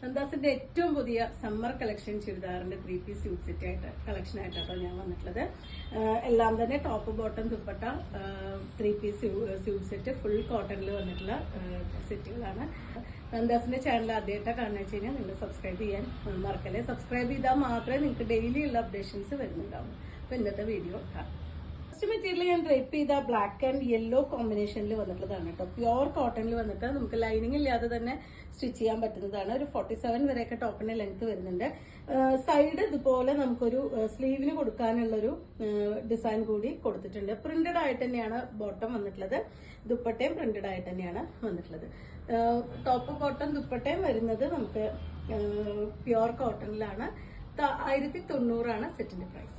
നന്ദാസിന്റെ ഏറ്റവും പുതിയ summer collection ചുരിദാറിന്റെ 3-piece സ്യൂട്ട് സെറ്റ് ആയിട്ട് കളക്ഷൻ ആയിട്ടാണ് ഞാൻ വന്നിട്ടുള്ളത്. എല്ലാം തന്നെ top bottom dupatta 3-piece suit set full കോട്ടണിൽ വന്നിട്ടുള്ള സെറ്റുകളാണ്. നന്ദാസിന്റെ ചാനൽ ആദ്യമായിട്ടാണ് കാണുന്നത് വെച്ച് കഴിഞ്ഞാൽ നിങ്ങൾ സബ്സ്ക്രൈബ് ചെയ്യാൻ മറക്കല്ലേ. സബ്സ്ക്രൈബ് ചെയ്താൽ മാത്രമേ നിങ്ങൾക്ക് ഡെയിലി ഉള്ള അപ്ഡേഷൻസ് വരുന്നുണ്ടാവും. അപ്പൊ ഇന്നത്തെ വീഡിയോ കാണാം. ഫസ്റ്റ് മെറ്റീരിയൽ ഞാൻ ഡ്രൈപ്പ് ചെയ്ത ബ്ലാക്ക് ആൻഡ് യെല്ലോ കോമ്പിനേഷനിൽ വന്നിട്ടുള്ളതാണ് കേട്ടോ. പ്യുവർ കോട്ടണിൽ വന്നിട്ട് നമുക്ക് ലൈനിങ് ഇല്ലാതെ തന്നെ സ്റ്റിച്ച് ചെയ്യാൻ പറ്റുന്നതാണ്. ഒരു 47 വരെയൊക്കെ ടോപ്പിന്റെ ലെങ്ത് വരുന്നുണ്ട്. സൈഡ് ഇതുപോലെ നമുക്കൊരു സ്ലീവിന് കൊടുക്കാനുള്ളൊരു ഡിസൈൻ കൂടി കൊടുത്തിട്ടുണ്ട്. പ്രിന്റഡ് ആയിട്ട് തന്നെയാണ് ബോട്ടം വന്നിട്ടുള്ളത്. ദുപ്പട്ടയും പ്രിന്റഡ് ആയിട്ട് തന്നെയാണ് വന്നിട്ടുള്ളത്. ടോപ്പ് ബോട്ടം ദുപ്പട്ടയും വരുന്നത് നമുക്ക് പ്യുവർ കോട്ടണിലാണ്. 1090 സെറ്റിന്റെ പ്രൈസ്.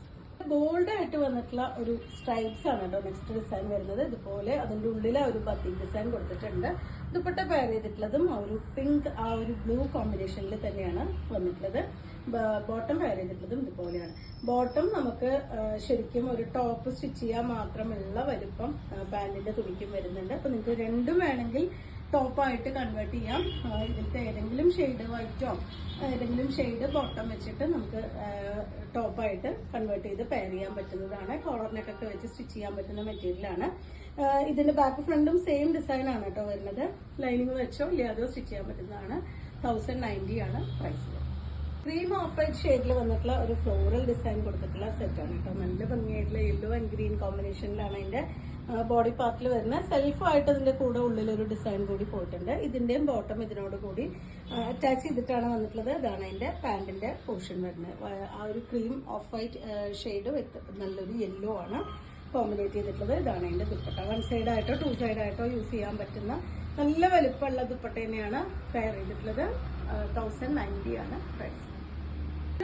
ഗോൾഡ് ആയിട്ട് വന്നിട്ടുള്ള ഒരു സ്ട്രൈപ്സ് ആണ് കേട്ടോ നെക്സ്റ്റ് ഡിസൈൻ വരുന്നത്. ഇതുപോലെ അതിന്റെ ഉള്ളിൽ ഒരു ബത്തിക് ഡിസൈൻ കൊടുത്തിട്ടുണ്ട്. ദുപ്പട്ട പെയർ ചെയ്തിട്ടുള്ളതും ആ ഒരു പിങ്ക് ആ ഒരു ബ്ലൂ കോമ്പിനേഷനിൽ തന്നെയാണ് വന്നിട്ടുള്ളത്. ബോട്ടം പെയർ ചെയ്തിട്ടുള്ളതും ഇതുപോലെയാണ്. ബോട്ടം നമുക്ക് ശരിക്കും ഒരു ടോപ്പ് സ്റ്റിച്ച് ചെയ്യാൻ മാത്രമുള്ള വലുപ്പം പാന്റിന്റെ തുണിക്കും വരുന്നുണ്ട്. അപ്പൊ നിങ്ങൾക്ക് രണ്ടും വേണമെങ്കിൽ ടോപ്പായിട്ട് കൺവേർട്ട് ചെയ്യാം. ഇതിലത്തെ ഏതെങ്കിലും ഷെയ്ഡ് വൈറ്റോ ഏതെങ്കിലും ഷെയ്ഡ് ബോട്ടം വെച്ചിട്ട് നമുക്ക് ടോപ്പായിട്ട് കൺവേർട്ട് ചെയ്ത് പെയർ ചെയ്യാൻ പറ്റുന്നതാണ്. കോളർ നെക്കൊക്കെ വെച്ച് സ്റ്റിച്ച് ചെയ്യാൻ പറ്റുന്ന മെറ്റീരിയലാണ്. ഇതിന്റെ ബാക്ക് ഫ്രണ്ടും സെയിം ഡിസൈൻ ആണ് കേട്ടോ വരുന്നത്. ലൈനിങ് വെച്ചോ ഇല്ലാതെയോ സ്റ്റിച്ച് ചെയ്യാൻ പറ്റുന്നതാണ്. 1090 ആണ് പ്രൈസ്. ക്രീം ഓഫ് വൈറ്റ് ഷെയ്ഡിൽ വന്നിട്ടുള്ള ഒരു ഫ്ലോറൽ ഡിസൈൻ കൊടുത്തിട്ടുള്ള സെറ്റാണ് കേട്ടോ. നല്ല ഭംഗിയായിട്ടുള്ള യെല്ലോ ആൻഡ് ഗ്രീൻ കോമ്പിനേഷനിലാണ് അതിന്റെ ബോഡി പാർട്ടിൽ വരുന്ന. സെൽഫായിട്ട് അതിന്റെ കൂടെ ഉള്ളിലൊരു ഡിസൈൻ കൂടി പോയിട്ടുണ്ട്. ഇതിന്റെയും ബോട്ടം ഇതിനോട് കൂടി അറ്റാച്ച് ചെയ്തിട്ടാണ് വന്നിട്ടുള്ളത്. ഇതാണ് അതിന്റെ പാന്റിന്റെ പോർഷൻ വരുന്നത്. ആ ഒരു ക്രീം ഓഫ് വൈറ്റ് ഷെയ്ഡ് വിത്ത് നല്ലൊരു യെല്ലോ ആണ് കോമ്പിനേറ്റ് ചെയ്തിട്ടുള്ളത്. ഇതാണ് അതിന്റെ ദുപ്പട്ട. 1 സൈഡ് ആയിട്ടോ 2 സൈഡ് ആയിട്ടോ യൂസ് ചെയ്യാൻ പറ്റുന്ന നല്ല വലുപ്പമുള്ള ദുപ്പട്ട തന്നെയാണ് പെയർ ചെയ്തിട്ടുള്ളത്. 1090 ആണ് price.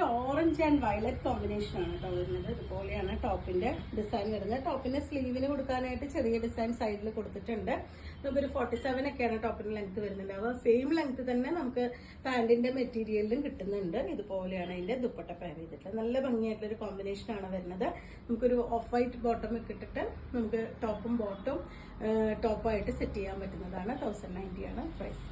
Orange and violet combination ആണ് കേട്ടോ വരുന്നത്. ഇതുപോലെയാണ് ടോപ്പിന്റെ ഡിസൈൻ വരുന്നത്. ടോപ്പിന്റെ സ്ലീവിന് കൊടുക്കാനായിട്ട് ചെറിയ ഡിസൈൻ സൈഡിൽ കൊടുത്തിട്ടുണ്ട്. നമുക്കൊരു 47 ഒക്കെയാണ് ടോപ്പിന്റെ ലെങ്ത് വരുന്നുണ്ട്. അപ്പോൾ സെയിം ലെങ്ത് തന്നെ നമുക്ക് പാന്റിന്റെ മെറ്റീരിയലിലും കിട്ടുന്നുണ്ട്. ഇതുപോലെയാണ് അതിന്റെ ദുപ്പട്ട പെയർ ചെയ്തിട്ടുള്ളത്. നല്ല ഭംഗിയായിട്ടുള്ള ഒരു കോമ്പിനേഷൻ ആണ് വരുന്നത്. നമുക്കൊരു ഓഫ് വൈറ്റ് ബോട്ടം ഒക്കെ ഇട്ടിട്ട് നമുക്ക് ടോപ്പും ബോട്ടും ടോപ്പായിട്ട് സെറ്റ് ചെയ്യാൻ പറ്റുന്നതാണ്. 1090 ആണ് പ്രൈസ്.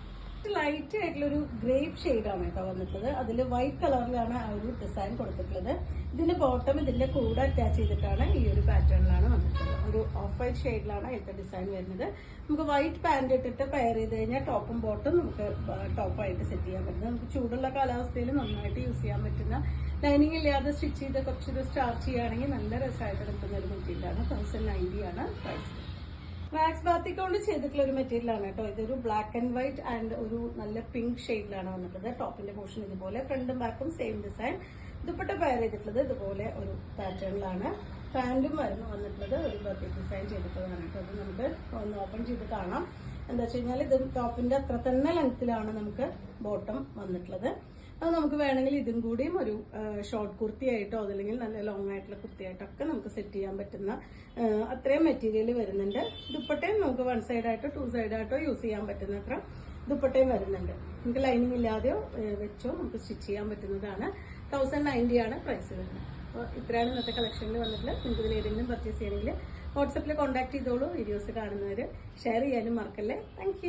ലൈറ്റ് ആയിട്ടുള്ള ഒരു ഗ്രേപ്പ് ഷെയ്ഡാണ് കേട്ടോ വന്നിട്ടുള്ളത്. അതിൽ വൈറ്റ് കളറിലാണ് ആ ഒരു ഡിസൈൻ കൊടുത്തിട്ടുള്ളത്. ഇതിന്റെ ബോട്ടം ഇതിന്റെ കൂടെ അറ്റാച്ച് ചെയ്തിട്ടാണ് ഈ ഒരു പാറ്റേണിലാണ് വന്നിട്ടുള്ളത്. ഒരു ഓഫ് വൈറ്റ് ഷെയ്ഡിലാണ് ഇതിന്റെ ഡിസൈൻ വരുന്നത്. നമുക്ക് വൈറ്റ് പാന്റ് ഇട്ടിട്ട് പെയർ ചെയ്ത് കഴിഞ്ഞാൽ ടോപ്പും ബോട്ടും നമുക്ക് ടോപ്പായിട്ട് സെറ്റ് ചെയ്യാൻ പറ്റുന്നത്. നമുക്ക് ചൂടുള്ള കാലാവസ്ഥയിൽ നന്നായിട്ട് യൂസ് ചെയ്യാൻ പറ്റുന്ന, ലൈനിങ് ഇല്ലാതെ സ്റ്റിച്ച് ചെയ്ത് കുറച്ചൊരു സ്റ്റാർച്ച് ചെയ്യുകയാണെങ്കിൽ നല്ല രസമായിട്ട് എടുക്കുന്ന ഒരു മെറ്റീരിയലാണ്. 1090 ആണ് പ്രൈസ്. മാക്സ് ബാത്തിക് കൊണ്ട് ചെയ്തിട്ടുള്ള ഒരു മെറ്റീരിയൽ ആണ് കേട്ടോ. ഇതൊരു ബ്ലാക്ക് ആൻഡ് വൈറ്റ് ആൻഡ് ഒരു നല്ല പിങ്ക് ഷെയ്ഡിലാണ് വന്നിട്ടുള്ളത്. ടോപ്പിന്റെ പോർഷൻ ഇതുപോലെ, ഫ്രണ്ടും ബാക്കും സെയിം ഡിസൈൻ. ദുപ്പട്ട പെയർ ചെയ്തിട്ടുള്ളത് ഇതുപോലെ ഒരു പാറ്റേണിലാണ്. പാന്റും വന്നിട്ടുള്ളത് ഒരു ബാത്തിക് ഡിസൈൻ ചെയ്തിട്ടുള്ളതാണ് കേട്ടോ. അത് നമുക്ക് ഒന്ന് ഓപ്പൺ ചെയ്ത് കാണാം. എന്താ വെച്ച് കഴിഞ്ഞാൽ ഇത് ടോപ്പിന്റെ അത്ര തന്നെ ലെങ്ത്തിലാണ് നമുക്ക് ബോട്ടം വന്നിട്ടുള്ളത്. അത് നമുക്ക് വേണമെങ്കിൽ ഇതും കൂടിയും ഒരു ഷോർട്ട് കുർത്തിയായിട്ടോ അതല്ലെങ്കിൽ നല്ല ലോങ് ആയിട്ടുള്ള കുർത്തിയായിട്ടൊക്കെ നമുക്ക് സെറ്റ് ചെയ്യാൻ പറ്റുന്ന അത്രയും മെറ്റീരിയൽ വരുന്നുണ്ട്. ദുപ്പട്ടയും നമുക്ക് 1 സൈഡ് ആയിട്ടോ 2 സൈഡ് ആയിട്ടോ യൂസ് ചെയ്യാൻ പറ്റുന്ന അത്ര ദുപ്പട്ടയും വരുന്നുണ്ട്. നമുക്ക് ലൈനിങ് ഇല്ലാതെയോ വെച്ചോ നമുക്ക് സ്റ്റിച്ച് ചെയ്യാൻ പറ്റുന്നതാണ്. 1090 ആണ് പ്രൈസ് വരുന്നത്. അപ്പോൾ ഇത്രയാണ് ഇന്നത്തെ കളക്ഷനിൽ വന്നിട്ടുള്ളത്. നിങ്ങൾക്ക് ഇതിൽ ഏതെങ്കിലും പർച്ചേസ് ചെയ്യണമെങ്കിൽ വാട്സപ്പിൽ കോൺടാക്ട് ചെയ്തോളൂ. വീഡിയോസ് കാണുന്നവർ ഷെയർ ചെയ്യാനും മറക്കല്ലേ. താങ്ക്